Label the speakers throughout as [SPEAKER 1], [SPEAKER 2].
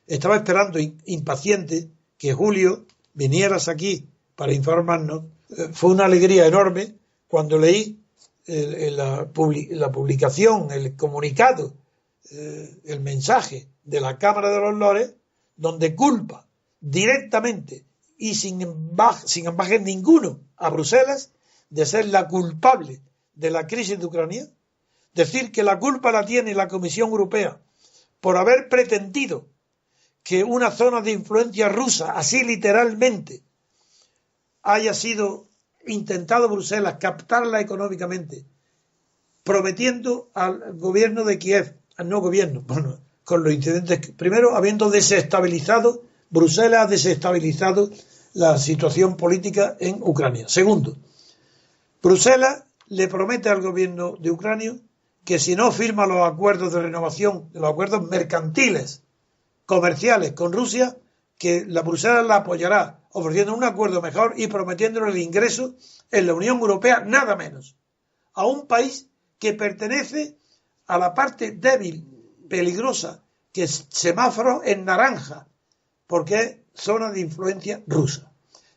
[SPEAKER 1] estaba esperando impaciente que Julio vinieras aquí para informarnos. Fue una alegría enorme cuando leí la publicación, el comunicado, el mensaje de la Cámara de los Lores, donde culpa directamente y sin ambaje ninguno a Bruselas de ser la culpable de la crisis de Ucrania. Decir que la culpa la tiene la Comisión Europea por haber pretendido que una zona de influencia rusa, así literalmente, haya sido intentado Bruselas captarla económicamente, prometiendo al gobierno de Kiev, al no gobierno, bueno, con los incidentes, primero habiendo desestabilizado, Bruselas ha desestabilizado la situación política en Ucrania. Segundo, Bruselas le promete al gobierno de Ucrania que si no firma los acuerdos de renovación, los acuerdos mercantiles, comerciales con Rusia, que la Bruselas la apoyará ofreciendo un acuerdo mejor y prometiéndole el ingreso en la Unión Europea, nada menos, a un país que pertenece a la parte débil, peligrosa, que es semáforo en naranja, porque es zona de influencia rusa.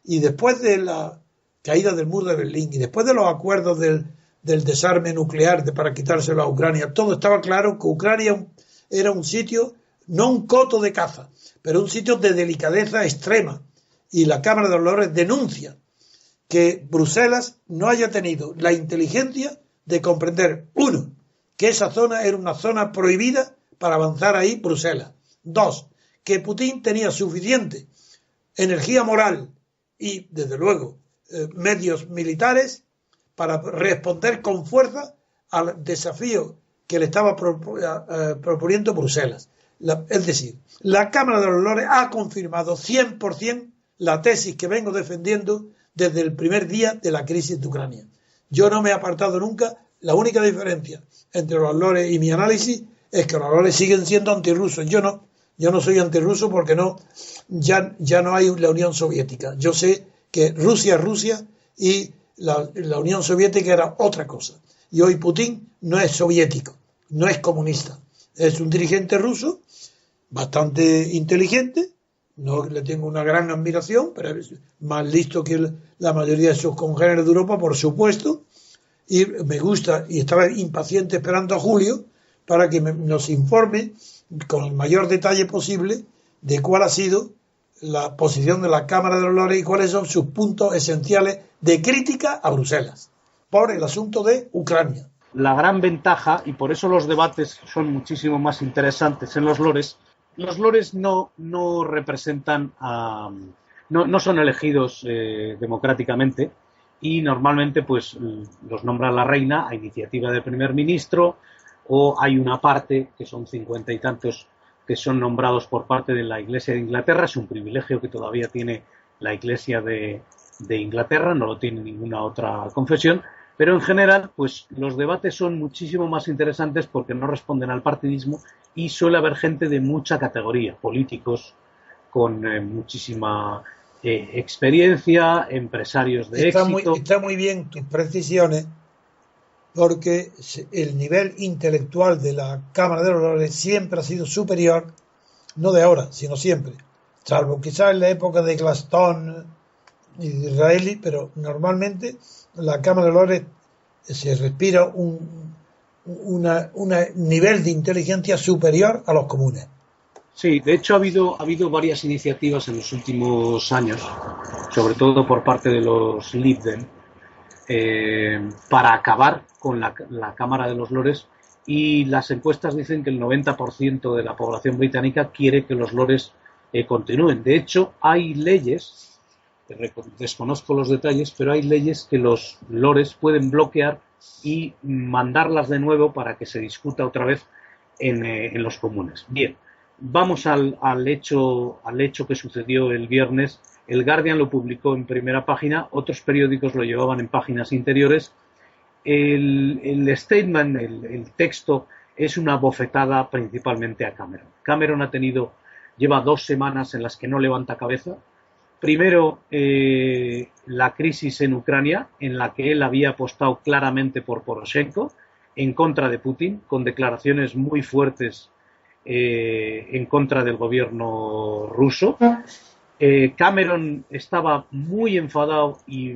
[SPEAKER 1] Y después de la caída del muro de Berlín y después de los acuerdos del desarme nuclear para quitárselo a Ucrania, todo estaba claro que Ucrania era un sitio, no un coto de caza, pero un sitio de delicadeza extrema. Y la Cámara de los Lores denuncia que Bruselas no haya tenido la inteligencia de comprender, uno, que esa zona era una zona prohibida para avanzar ahí Bruselas. Dos, que Putin tenía suficiente energía moral y, desde luego, medios militares para responder con fuerza al desafío que le estaba proponiendo Bruselas. Es decir, la Cámara de los Lores ha confirmado 100% la tesis que vengo defendiendo desde el primer día de la crisis de Ucrania. Yo no me he apartado nunca. La única diferencia entre los Lores y mi análisis es que los Lores siguen siendo antirrusos. Yo no soy antirruso porque ya no hay la Unión Soviética. Yo sé que Rusia es Rusia y la Unión Soviética era otra cosa. Y hoy Putin no es soviético, no es comunista. Es un dirigente ruso bastante inteligente. No le tengo una gran admiración, pero es más listo que la mayoría de sus congéneres de Europa, por supuesto. Y me gusta, y estaba impaciente esperando a Julio para que nos informe con el mayor detalle posible de cuál ha sido la posición de la Cámara de los Lores y cuáles son sus puntos esenciales de crítica a Bruselas por el asunto de Ucrania.
[SPEAKER 2] La gran ventaja, y por eso los debates son muchísimo más interesantes en los Lores no representan no son elegidos democráticamente, y normalmente pues los nombra la reina a iniciativa del primer ministro, o hay una parte, que son 50 y tantos, que son nombrados por parte de la Iglesia de Inglaterra. Es un privilegio que todavía tiene la Iglesia de Inglaterra, no lo tiene ninguna otra confesión, pero en general pues los debates son muchísimo más interesantes porque no responden al partidismo y suele haber gente de mucha categoría, políticos con muchísima experiencia, empresarios de éxito.
[SPEAKER 1] Está muy bien tus precisiones, porque el nivel intelectual de la Cámara de los Lores siempre ha sido superior, no de ahora, sino siempre, salvo quizás en la época de Gladstone y de Disraeli, pero normalmente la Cámara de los Lores se respira un nivel de inteligencia superior a los comunes.
[SPEAKER 2] Sí, de hecho ha habido varias iniciativas en los últimos años, sobre todo por parte de los Lib Dem, para acabar con la Cámara de los Lores, y las encuestas dicen que el 90% de la población británica quiere que los Lores continúen. De hecho, hay leyes, desconozco los detalles, pero hay leyes que los Lores pueden bloquear y mandarlas de nuevo para que se discuta otra vez en los comunes. Bien, vamos al hecho que sucedió el viernes. El Guardian lo publicó en primera página, otros periódicos lo llevaban en páginas interiores. El statement, el texto, es una bofetada principalmente a Cameron. Cameron lleva 2 semanas en las que no levanta cabeza. Primero, la crisis en Ucrania, en la que él había apostado claramente por Poroshenko, en contra de Putin, con declaraciones muy fuertes en contra del gobierno ruso. Cameron estaba muy enfadado y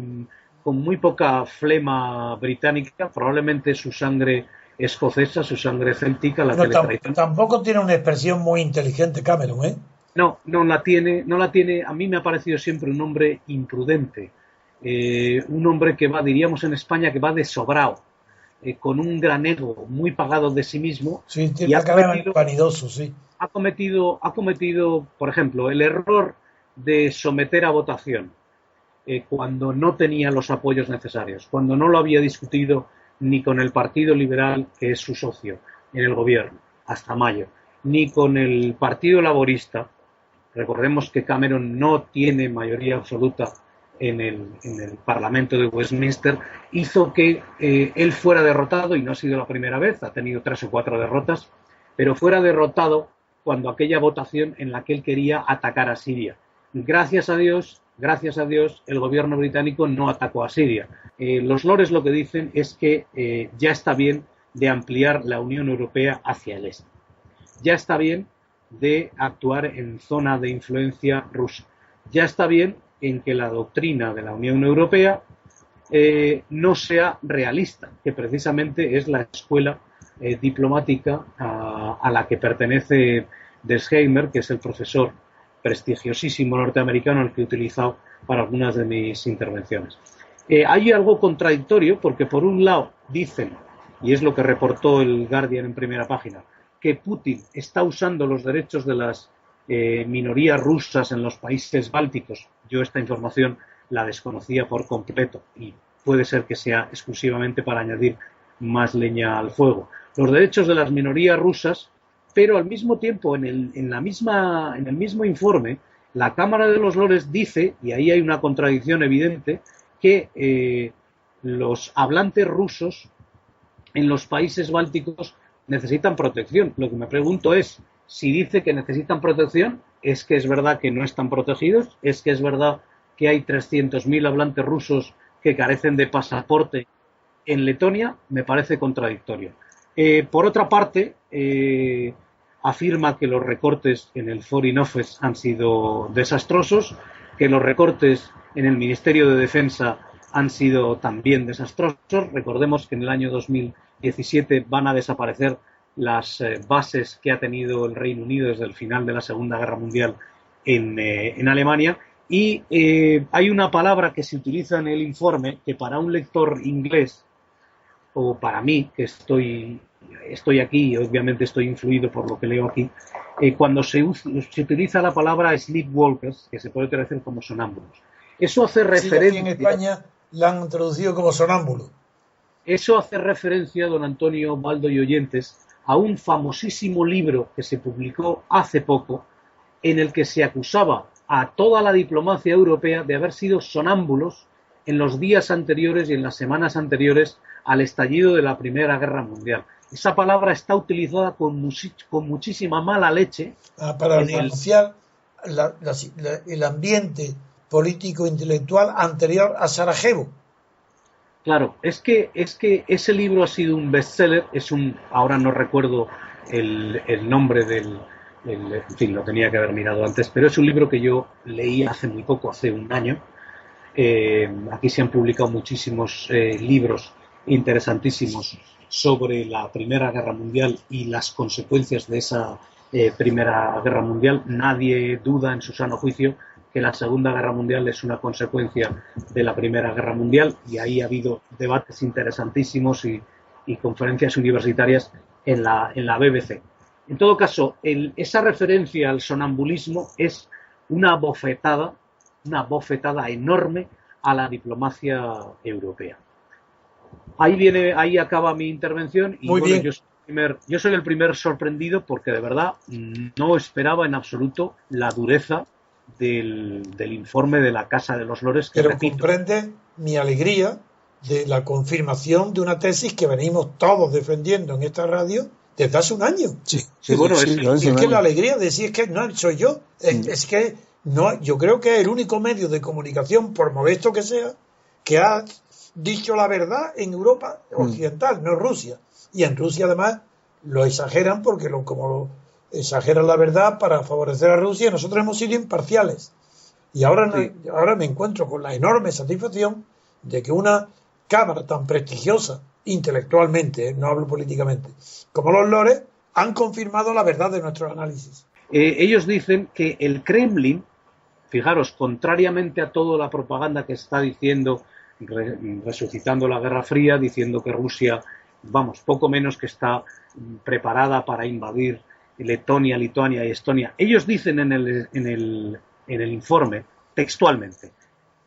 [SPEAKER 2] con muy poca flema británica, probablemente su sangre escocesa, su sangre céltica, la que le traiciona.
[SPEAKER 1] Tampoco tiene una expresión muy inteligente Cameron, ¿eh?
[SPEAKER 2] No, no la tiene. A mí me ha parecido siempre un hombre imprudente, un hombre que va, diríamos en España, que va de sobrao, con un gran ego, muy pagado de sí mismo.
[SPEAKER 1] Sí, tiene
[SPEAKER 2] Y
[SPEAKER 1] una cara vanidoso, sí.
[SPEAKER 2] ha cometido, por ejemplo, el error de someter a votación cuando no tenía los apoyos necesarios, cuando no lo había discutido ni con el Partido Liberal, que es su socio en el gobierno, hasta mayo, ni con el Partido Laborista. Recordemos que Cameron no tiene mayoría absoluta en el Parlamento de Westminster, hizo que él fuera derrotado, y no ha sido la primera vez, ha tenido 3 o 4 derrotas, pero fuera derrotado cuando aquella votación en la que él quería atacar a Siria. Gracias a Dios, el gobierno británico no atacó a Siria. Los lores lo que dicen es que ya está bien de ampliar la Unión Europea hacia el este. Ya está bien de actuar en zona de influencia rusa. Ya está bien en que la doctrina de la Unión Europea no sea realista, que precisamente es la escuela diplomática a la que pertenece Desheimer, que es el profesor prestigiosísimo norteamericano al que he utilizado para algunas de mis intervenciones. Hay algo contradictorio porque por un lado dicen, y es lo que reportó el Guardian en primera página, que Putin está usando los derechos de las minorías rusas en los países bálticos. Yo esta información la desconocía por completo y puede ser que sea exclusivamente para añadir más leña al fuego. Los derechos de las minorías rusas, pero al mismo tiempo en el mismo informe la Cámara de los Lores dice, y ahí hay una contradicción evidente, que los hablantes rusos en los países bálticos necesitan protección. Lo que me pregunto es, si dice que necesitan protección, ¿es que es verdad que no están protegidos? ¿Es que es verdad que hay 300.000 hablantes rusos que carecen de pasaporte en Letonia? Me parece contradictorio. Por otra parte, afirma que los recortes en el Foreign Office han sido desastrosos, que los recortes en el Ministerio de Defensa han sido también desastrosos. Recordemos que en el año 2017 van a desaparecer las bases que ha tenido el Reino Unido desde el final de la Segunda Guerra Mundial en Alemania. Y hay una palabra que se utiliza en el informe que para un lector inglés, o para mí, que estoy aquí y obviamente estoy influido por lo que leo aquí, cuando se utiliza la palabra sleepwalkers, que se puede traducir como sonámbulos. Eso hace referencia...
[SPEAKER 1] Sí, aquí en España la han traducido como sonámbulo.
[SPEAKER 2] Eso hace referencia, don Antonio Baldo y oyentes, a un famosísimo libro que se publicó hace poco, en el que se acusaba a toda la diplomacia europea de haber sido sonámbulos en los días anteriores y en las semanas anteriores al estallido de la Primera Guerra Mundial. Esa palabra está utilizada con muchísima mala leche.
[SPEAKER 1] Para denunciar el ambiente político intelectual anterior a Sarajevo.
[SPEAKER 2] Claro, es que ese libro ha sido un bestseller, ahora no recuerdo el nombre en fin, lo tenía que haber mirado antes, pero es un libro que yo leí hace muy poco, hace un año. Aquí se han publicado muchísimos libros interesantísimos sobre la Primera Guerra Mundial y las consecuencias de esa Primera Guerra Mundial. Nadie duda en su sano juicio que la Segunda Guerra Mundial es una consecuencia de la Primera Guerra Mundial, y ahí ha habido debates interesantísimos y conferencias universitarias en la BBC. En todo caso, esa referencia al sonambulismo es una bofetada enorme a la diplomacia europea. Ahí acaba mi intervención y
[SPEAKER 1] muy bien.
[SPEAKER 2] Yo soy el primer sorprendido porque de verdad no esperaba en absoluto la dureza del informe de la Casa de los Lores.
[SPEAKER 1] Pero comprende mi alegría de la confirmación de una tesis que venimos todos defendiendo en esta radio desde hace un año.
[SPEAKER 2] Sí, bueno,
[SPEAKER 1] es que la alegría de decir que no soy yo, es que no, yo creo que es el único medio de comunicación, por modesto que sea, que ha dicho la verdad en Europa occidental, no en Rusia. Y en Rusia además lo exageran porque como exageran la verdad para favorecer a Rusia y nosotros hemos sido imparciales. Y ahora,
[SPEAKER 2] Sí.
[SPEAKER 1] ahora me encuentro con la enorme satisfacción de que una cámara tan prestigiosa intelectualmente, no hablo políticamente, como los Lores, han confirmado la verdad de nuestros análisis.
[SPEAKER 2] Ellos dicen que el Kremlin, fijaros, contrariamente a toda la propaganda que está diciendo, resucitando la Guerra Fría, diciendo que Rusia, vamos, poco menos que está preparada para invadir Letonia, Lituania y Estonia. Ellos dicen en el informe, textualmente,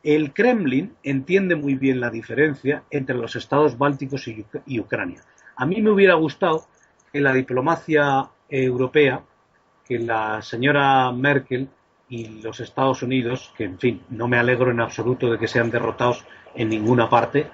[SPEAKER 2] el Kremlin entiende muy bien la diferencia entre los estados bálticos y Ucrania. A mí me hubiera gustado que la diplomacia europea, que la señora Merkel y los Estados Unidos, que en fin, no me alegro en absoluto de que sean derrotados en ninguna parte,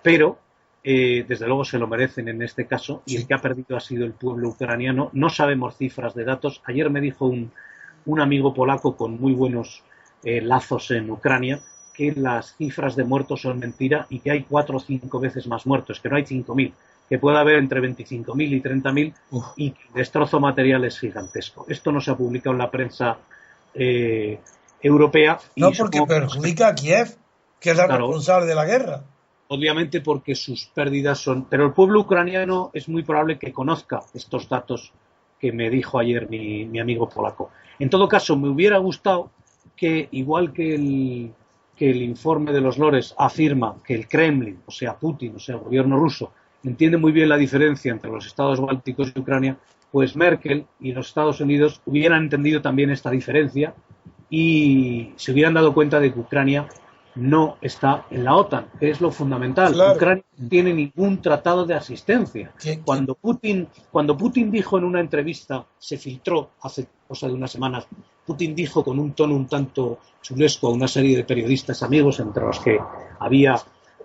[SPEAKER 2] pero desde luego se lo merecen en este caso, y el que ha perdido ha sido el pueblo ucraniano. No sabemos cifras de datos. Ayer me dijo un amigo polaco con muy buenos lazos en Ucrania que las cifras de muertos son mentira y que hay 4 o 5 veces más muertos, que no hay 5.000, que puede haber entre 25.000 y 30.000, y que el destrozo material es gigantesco. Esto no se ha publicado en la prensa europea.
[SPEAKER 1] No, porque perjudica a Kiev, que es la
[SPEAKER 2] claro,
[SPEAKER 1] responsable de la guerra.
[SPEAKER 2] obviamente porque sus pérdidas son... Pero el pueblo ucraniano es muy probable que conozca estos datos que me dijo ayer mi amigo polaco. En todo caso, me hubiera gustado que, igual que el informe de los Lores afirma que el Kremlin, o sea Putin, o sea el gobierno ruso, entiende muy bien la diferencia entre los estados bálticos y Ucrania, pues Merkel y los Estados Unidos hubieran entendido también esta diferencia y se hubieran dado cuenta de que Ucrania no está en la OTAN, que es lo fundamental.
[SPEAKER 1] Claro.
[SPEAKER 2] Ucrania no tiene ningún tratado de asistencia. Cuando Putin dijo en una entrevista, se filtró hace cosa de unas semanas, Putin dijo con un tono un tanto chulesco a una serie de periodistas amigos, entre los que había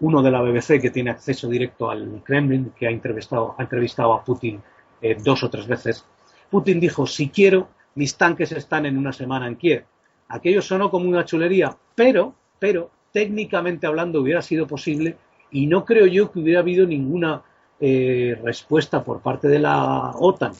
[SPEAKER 2] uno de la BBC que tiene acceso directo al Kremlin, que ha entrevistado a Putin 2 o 3 veces. Putin dijo: si quiero, mis tanques están en una semana en Kiev. Aquello sonó como una chulería, pero técnicamente hablando hubiera sido posible, y no creo yo que hubiera habido ninguna respuesta por parte de la OTAN.